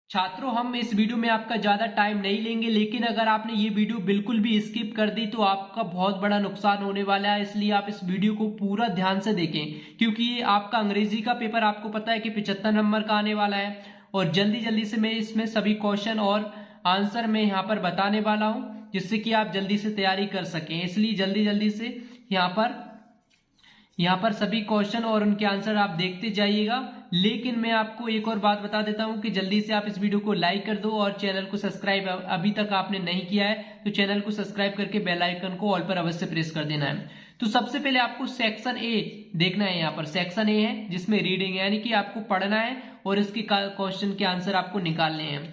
छात्रों, हम इस वीडियो में आपका ज्यादा टाइम नहीं लेंगे, लेकिन अगर आपने ये वीडियो बिल्कुल भी स्किप कर दी तो आपका बहुत बड़ा नुकसान होने वाला है। इसलिए आप इस वीडियो को पूरा ध्यान से देखें, क्योंकि ये आपका अंग्रेजी का पेपर आपको पता है कि 75 नंबर का आने वाला है। और जल्दी जल्दी से मैं इसमें सभी क्वेश्चन और आंसर मैं यहाँ पर बताने वाला हूँ, जिससे कि आप जल्दी से तैयारी कर सकें। इसलिए जल्दी जल्दी से यहाँ पर सभी क्वेश्चन और उनके आंसर आप देखते जाइएगा। लेकिन मैं आपको एक और बात बता देता हूं कि जल्दी से आप इस वीडियो को लाइक कर दो और चैनल को सब्सक्राइब अभी तक आपने नहीं किया है तो चैनल को सब्सक्राइब करके बेल आइकन को ऑल पर अवश्य प्रेस कर देना है। तो सबसे पहले आपको सेक्शन ए देखना है। यहाँ पर सेक्शन ए है जिसमें रीडिंग, यानी कि आपको पढ़ना है और इसके क्वेश्चन के आंसर आपको निकालने हैं।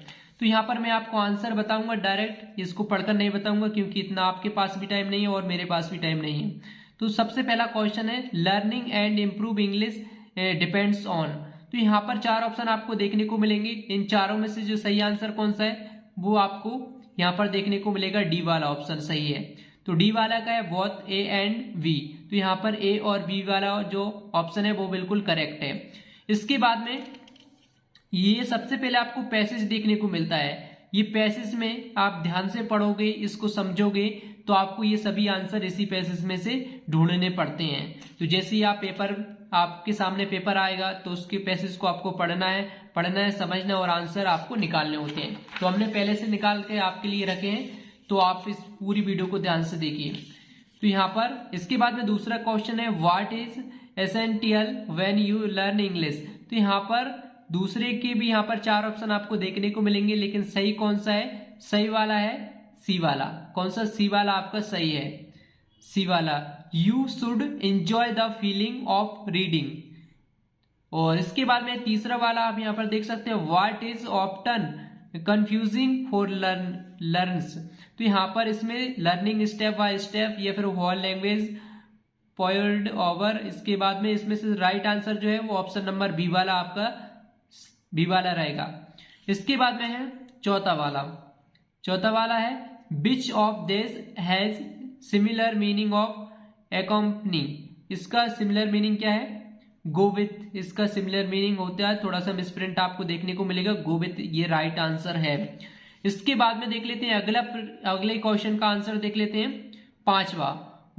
तो यहाँ पर मैं आपको आंसर बताऊंगा डायरेक्ट, इसको पढ़कर नहीं बताऊंगा क्योंकि इतना आपके पास भी टाइम नहीं है और मेरे पास भी टाइम नहीं है। तो सबसे पहला क्वेश्चन है, learning and improve English depends on. तो यहाँ पर चार ऑप्शन आपको देखने को मिलेंगे। इन चारों में से जो सही आंसर कौन सा है वो आपको यहाँ पर देखने को मिलेगा। डी वाला ऑप्शन सही है। तो डी वाला का है बोथ ए एंड बी। तो यहाँ पर ए और बी वाला जो ऑप्शन है वो बिल्कुल करेक्ट है। इसके बाद में ये सबसे पहले आपको पैसेज देखने को मिलता है। ये पैसेज में आप ध्यान से पढ़ोगे, इसको समझोगे तो आपको ये सभी आंसर इसी पैसेज में से ढूंढने पड़ते हैं। तो जैसे ही आपके सामने पेपर आएगा तो उसके पैसेज को आपको पढ़ना है, समझना और आंसर आपको निकालने होते हैं। तो हमने पहले से निकाल के आपके लिए रखे हैं, तो आप इस पूरी वीडियो को ध्यान से देखिए। तो यहाँ पर इसके बाद में दूसरा क्वेश्चन है, what is essential when you learn English. तो यहाँ पर दूसरे के भी यहाँ पर चार ऑप्शन आपको देखने को मिलेंगे, लेकिन सही कौन सा है? सही वाला है सी वाला। कौन सा? सी वाला आपका सही है। सी वाला, you should enjoy the feeling of reading. और इसके बाद में तीसरा वाला आप यहाँ पर देख सकते हैं, what is often confusing for learners. तो यहाँ पर इसमें लर्निंग स्टेप बाय स्टेप या फिर होल लैंग्वेज पॉयर्ड ओवर। इसके बाद में इसमें से राइट आंसर जो है वो ऑप्शन नंबर बी वाला आपका बी वाला रहेगा। इसके बाद में है चौथा वाला है, which of this has similar meaning of accompany. इसका सिमिलर मीनिंग क्या है? Go with. इसका सिमिलर मीनिंग होता है, थोड़ा सा मिसप्रिंट आपको देखने को मिलेगा, गो विथ ये राइट आंसर है। इसके बाद में देख लेते हैं अगले क्वेश्चन का आंसर देख लेते हैं। पांचवा,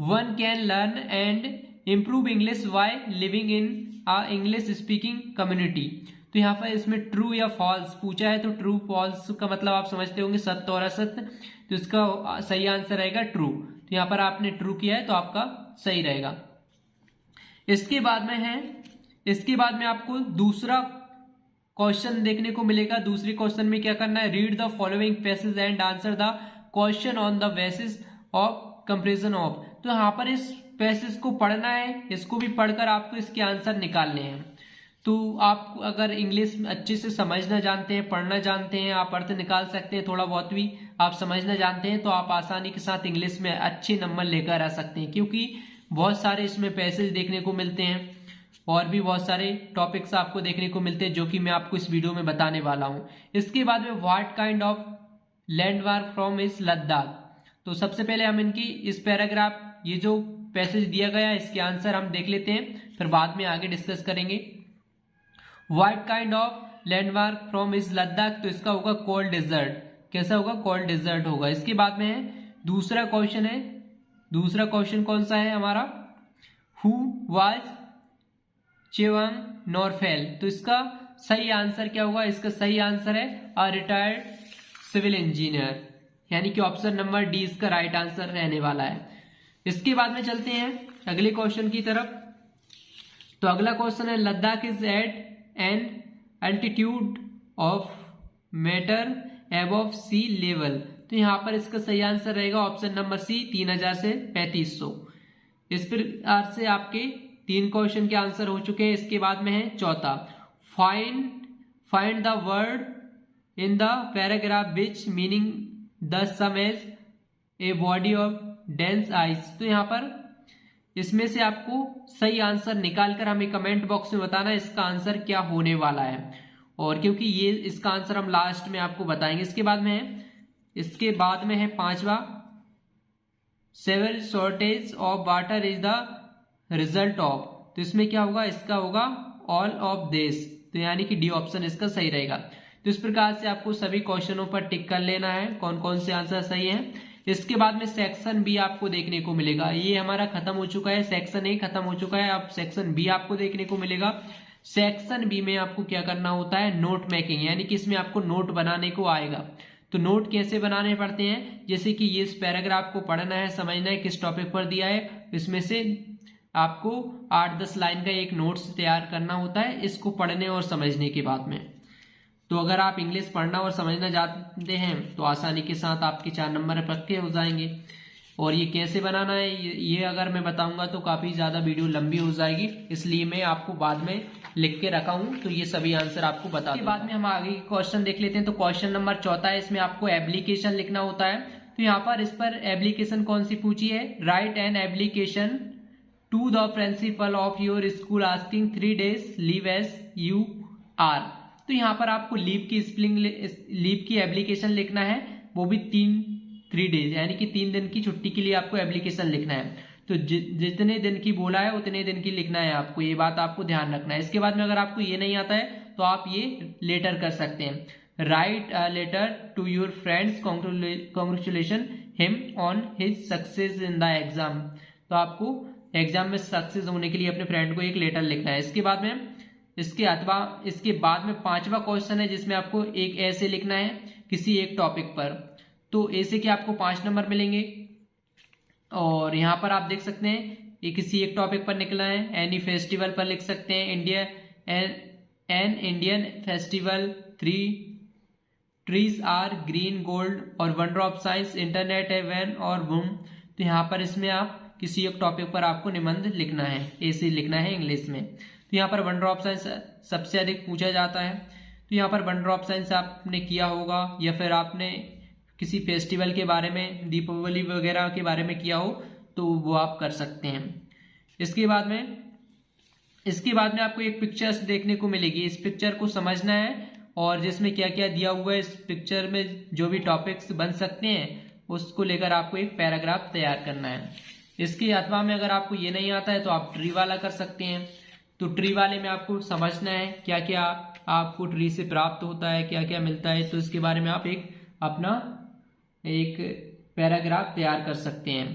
one can learn and improve English by living in a English speaking community. तो यहाँ पर इसमें ट्रू या फॉल्स पूछा है, तो ट्रू फॉल्स का मतलब आप समझते होंगे सत्य और असत्य। तो इसका सही आंसर रहेगा ट्रू। तो यहाँ पर आपने ट्रू किया है तो आपका सही रहेगा। इसके बाद में आपको दूसरा क्वेश्चन देखने को मिलेगा। दूसरे क्वेश्चन में क्या करना है, read the following passage and answer the question on the basis of comparison of. तो यहाँ पर इस पैसेज को पढ़ना है, इसको भी पढ़कर आपको इसके आंसर निकालने हैं। तो आप अगर इंग्लिश अच्छे से समझना जानते हैं, पढ़ना जानते हैं, आप अर्थ निकाल सकते हैं, थोड़ा बहुत भी आप समझना जानते हैं, तो आप आसानी के साथ इंग्लिश में अच्छे नंबर लेकर आ सकते हैं। क्योंकि बहुत सारे इसमें पैसेज देखने को मिलते हैं और भी बहुत सारे टॉपिक्स आपको देखने को मिलते हैं, जो कि मैं आपको इस वीडियो में बताने वाला हूँ। इसके बाद में what kind of landmark from is Ladakh. तो सबसे पहले हम इनकी इस पैराग्राफ, ये जो पैसेज दिया गया है, इसके आंसर हम देख लेते हैं, फिर बाद में आगे डिस्कस करेंगे। What kind of landmark from is Ladakh. तो इसका होगा कोल्ड डेजर्ट। कैसा होगा? कोल्ड डेजर्ट होगा। इसके बाद में है दूसरा क्वेश्चन कौन सा है हमारा, हु वाज चेवांग नॉरफेल। तो इसका सही आंसर क्या होगा? इसका सही आंसर है अ रिटायर्ड सिविल इंजीनियर, यानी कि ऑप्शन नंबर डी इसका राइट आंसर रहने वाला है। इसके बाद में चलते हैं अगले क्वेश्चन की तरफ। तो अगला क्वेश्चन है, Ladakh is at an altitude of metre above sea level. तो यहां पर इसका सही आंसर रहेगा ऑप्शन नंबर सी, 3000 से 3500। इस प्रकार से आपके 3 क्वेश्चन के आंसर हो चुके हैं। इसके बाद में है चौथा, find the word in the paragraph which meaning the same as a body of dense ice. तो यहां पर इसमें से आपको सही आंसर निकालकर हमें कमेंट बॉक्स में बताना है इसका आंसर क्या होने वाला है। और क्योंकि ये इसका आंसर हम लास्ट में आपको बताएंगे। इसके बाद में है पांचवा, severe shortage of water is the result of. तो इसमें क्या होगा? इसका होगा ऑल ऑफ दिस। तो यानी कि डी ऑप्शन इसका सही रहेगा। तो इस प्रकार से आपको सभी क्वेश्चनों पर टिक कर लेना है कौन कौन से आंसर सही है। इसके बाद में सेक्शन बी आपको देखने को मिलेगा। ये हमारा खत्म हो चुका है, सेक्शन ए खत्म हो चुका है, अब सेक्शन बी आपको देखने को मिलेगा। सेक्शन बी में आपको क्या करना होता है, नोट मेकिंग, यानी कि इसमें आपको नोट बनाने को आएगा। तो नोट कैसे बनाने पड़ते हैं, जैसे कि ये इस पैराग्राफ को पढ़ना है, समझना है किस टॉपिक पर दिया है, इसमें से आपको 8-10 लाइन का एक नोट्स तैयार करना होता है इसको पढ़ने और समझने के बाद में। तो अगर आप इंग्लिश पढ़ना और समझना जानते हैं तो आसानी के साथ आपके 4 नंबर पक्के हो जाएंगे। और ये कैसे बनाना है ये अगर मैं बताऊंगा तो काफी ज्यादा वीडियो लंबी हो जाएगी, इसलिए मैं आपको बाद में लिख के रखा हूं, तो ये सभी आंसर आपको बता दूंगा। बाद में हम आगे क्वेश्चन देख लेते हैं। तो क्वेश्चन नंबर 14 है, इसमें आपको एप्लीकेशन लिखना होता है। तो यहाँ पर इस पर एप्लीकेशन कौन सी पूछी है, write an application to the principal of your school asking 3 days leave as you are. तो यहाँ पर आपको लीव की एप्लीकेशन लिखना है, वो भी 3 days यानी कि 3 दिन की छुट्टी के लिए आपको एप्लीकेशन लिखना है। तो जितने दिन की बोला है उतने दिन की लिखना है आपको, ये बात आपको ध्यान रखना है। इसके बाद में अगर आपको ये नहीं आता है तो आप ये लेटर कर सकते हैं, write a letter to your friends congratulation him on his success in the exam. तो आपको एग्जाम में सक्सेस होने के लिए अपने फ्रेंड को एक लेटर लिखना है। इसके बाद में 5वां क्वेश्चन है जिसमें आपको एक ऐसे लिखना है किसी एक टॉपिक पर। तो ऐसे के आपको 5 नंबर मिलेंगे। और यहाँ पर आप देख सकते हैं ये किसी एक टॉपिक पर निकला है, एनी फेस्टिवल पर लिख सकते हैं, an Indian festival, 3 trees are green gold, और वंडर ऑफ साइंस, इंटरनेट है वैन और बूम। तो यहाँ पर इसमें आप किसी एक टॉपिक पर आपको निबंध लिखना है, ऐसे लिखना है इंग्लिश में। तो यहाँ पर वंडर ऑफ साइंस सबसे अधिक पूछा जाता है। तो यहाँ पर वंडर ऑफ साइंस आपने किया होगा या फिर आपने किसी फेस्टिवल के बारे में, दीपावली वगैरह के बारे में किया हो तो वो आप कर सकते हैं। इसके बाद में आपको एक पिक्चर्स देखने को मिलेगी, इस पिक्चर को समझना है और जिसमें क्या क्या दिया हुआ है, इस पिक्चर में जो भी टॉपिक्स बन सकते हैं उसको लेकर आपको एक पैराग्राफ तैयार करना है। इसके अथवा में अगर आपको ये नहीं आता है तो आप ट्री वाला कर सकते हैं। तो ट्री वाले में आपको समझना है क्या क्या आपको ट्री से प्राप्त होता है, क्या क्या मिलता है, तो इसके बारे में आप अपना एक पैराग्राफ तैयार कर सकते हैं।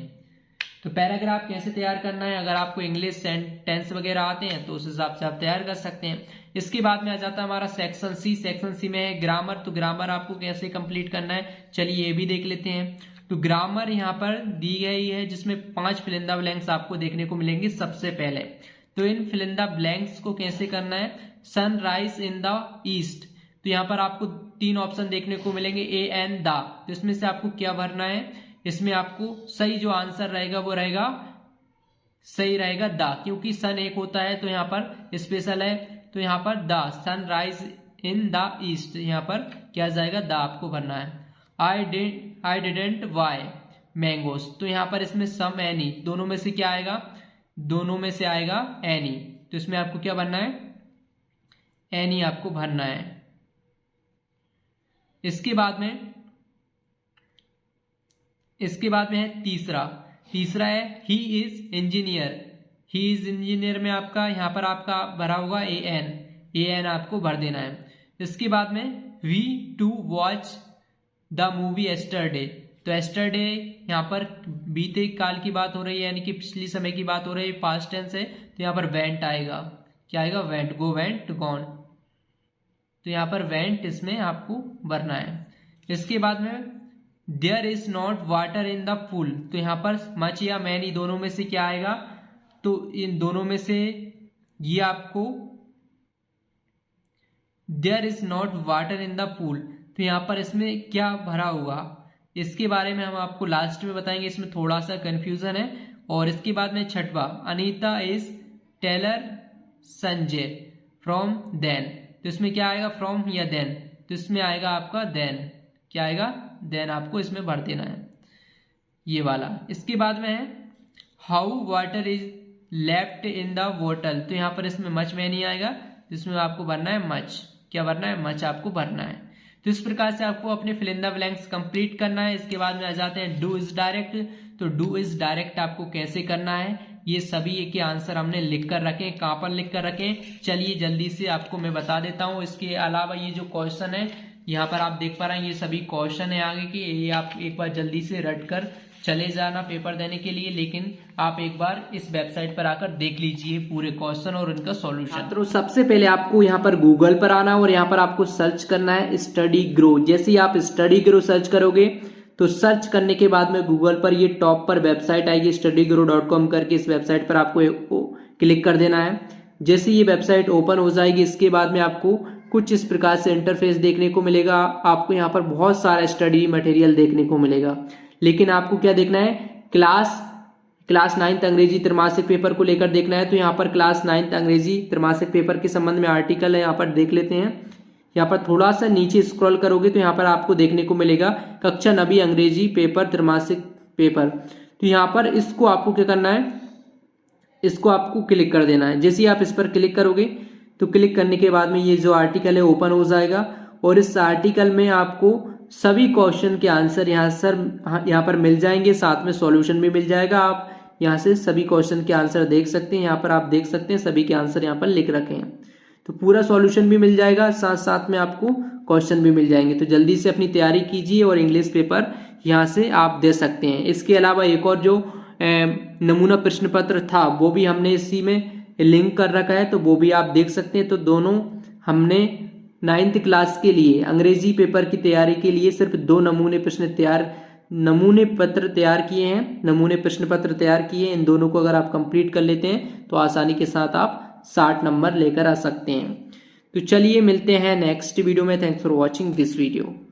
तो पैराग्राफ कैसे तैयार करना है, अगर आपको इंग्लिश सेंटेंस वगैरह आते हैं तो उस हिसाब से आप तैयार कर सकते हैं। इसके बाद में आ जाता है हमारा सेक्शन सी। सेक्शन सी में है ग्रामर। तो ग्रामर आपको कैसे कंप्लीट करना है, चलिए ये भी देख लेते हैं। तो ग्रामर यहाँ पर दी गई है जिसमें 5 फिल इन द ब्लैंक्स आपको देखने को मिलेंगे सबसे पहले। तो इन फिल इन द ब्लैंक्स को कैसे करना है, सनराइज इन द ईस्ट। तो यहाँ पर आपको 3 ऑप्शन देखने को मिलेंगे, ए एन द। तो इसमें से आपको क्या भरना है, इसमें आपको सही जो आंसर रहेगा वो रहेगा, सही रहेगा द, क्योंकि सन एक होता है तो यहाँ पर स्पेशल है। तो यहाँ पर the sunrise in the east, यहाँ पर क्या जाएगा, द आपको भरना है। I didn't buy mangoes. तो यहाँ पर इसमें सम एनी, दोनों में से क्या आएगा, दोनों में से आएगा एनी। तो इसमें आपको क्या भरना है, एनी आपको भरना है। इसके बाद में है तीसरा है he is engineer. He is engineer में आपका यहाँ पर आपका भरा होगा ए एन आपको भर देना है। इसके बाद में we to watch the movie yesterday. तो एस्टरडे यहाँ पर बीते काल की बात हो रही है, यानी कि पिछली समय की बात हो रही है, पास्ट टेंस है। तो यहाँ पर वेंट आएगा, क्या आएगा, वेंट, गो वेंट गॉन। तो यहाँ पर वेंट इसमें आपको भरना है। इसके बाद में there is not water in the pool. तो यहाँ पर मच या मैनी दोनों में से क्या आएगा, तो इन दोनों में से ये आपको there is not water in the pool. तो यहाँ पर इसमें क्या भरा हुआ, इसके बारे में हम आपको लास्ट में बताएंगे, इसमें थोड़ा सा कंफ्यूजन है। और इसके बाद में 6वां, Anita is taller Sanjay from than. तो इसमें क्या आएगा, फ्रॉम या देन। तो इसमें आएगा आपका देन, क्या आएगा, देन आपको इसमें भर देना है ये वाला। इसके बाद में है how water is left in the बोतल। तो यहाँ पर इसमें मच में नहीं आएगा, इसमें आपको भरना है मच, क्या भरना है, मच आपको भरना है। तो इस प्रकार से आपको अपने fill in the blanks complete करना है। इसके बाद में आ जाते हैं डू इज डायरेक्ट। तो डू इज डायरेक्ट आपको कैसे करना है ये सभी के आंसर हमने लिख कर रखे हैं। कहाँ पर लिख कर रखे हैं, चलिए जल्दी से आपको मैं बता देता हूँ। इसके अलावा ये जो क्वेश्चन है यहाँ पर आप देख पा रहे हैं, ये सभी क्वेश्चन है आगे के, ये आप एक बार जल्दी से रट कर चले जाना पेपर देने के लिए, लेकिन आप एक बार इस वेबसाइट पर आकर देख लीजिए पूरे क्वेश्चन और उनका सॉल्यूशन। तो सबसे पहले आपको यहाँ पर गूगल पर आना और यहाँ पर आपको सर्च करना है स्टडी ग्रो। जैसे ही आप स्टडी ग्रो सर्च करोगे तो सर्च करने के बाद में गूगल पर ये टॉप पर वेबसाइट आएगी studygrow.com करके, इस वेबसाइट पर आपको क्लिक कर देना है। जैसे ये वेबसाइट ओपन हो जाएगी इसके बाद में आपको कुछ इस प्रकार से इंटरफेस देखने को मिलेगा। आपको यहाँ पर बहुत सारा स्टडी मटेरियल देखने को मिलेगा, लेकिन आपको क्या देखना है, क्लास 9th अंग्रेजी त्रैमासिक पेपर को लेकर देखना है। तो यहाँ पर क्लास 9th अंग्रेजी त्रैमासिक पेपर के संबंध में आर्टिकल है, यहाँ पर देख लेते हैं। यहाँ पर थोड़ा सा नीचे स्क्रॉल करोगे तो यहाँ पर आपको देखने को मिलेगा कक्षा 9वीं अंग्रेजी पेपर त्रैमासिक पेपर। तो यहाँ पर इसको आपको क्या करना है, इसको आपको क्लिक कर देना है। जैसे ही आप इस पर क्लिक करोगे तो क्लिक करने के बाद में ये जो आर्टिकल है ओपन हो जाएगा और इस आर्टिकल में आपको सभी क्वेश्चन के आंसर यहाँ पर मिल जाएंगे, साथ में सॉल्यूशन भी मिल जाएगा। आप यहाँ से सभी क्वेश्चन के आंसर देख सकते हैं। यहाँ पर आप देख सकते हैं सभी के आंसर यहाँ पर लिख रखे हैं, तो पूरा सॉल्यूशन भी मिल जाएगा, साथ साथ में आपको क्वेश्चन भी मिल जाएंगे। तो जल्दी से अपनी तैयारी कीजिए और इंग्लिश पेपर यहाँ से आप दे सकते हैं। इसके अलावा एक और जो नमूना प्रश्न पत्र था वो भी हमने इसी में लिंक कर रखा है, तो वो भी आप देख सकते हैं। तो दोनों हमने 9th क्लास के लिए अंग्रेजी पेपर की तैयारी के लिए सिर्फ 2 नमूने पत्र तैयार किए हैं, नमूने प्रश्न पत्र तैयार किए हैं। इन दोनों को अगर आप कंप्लीट कर लेते हैं तो आसानी के साथ आप 60 नंबर लेकर आ सकते हैं। तो चलिए मिलते हैं नेक्स्ट वीडियो में। Thanks for watching this video.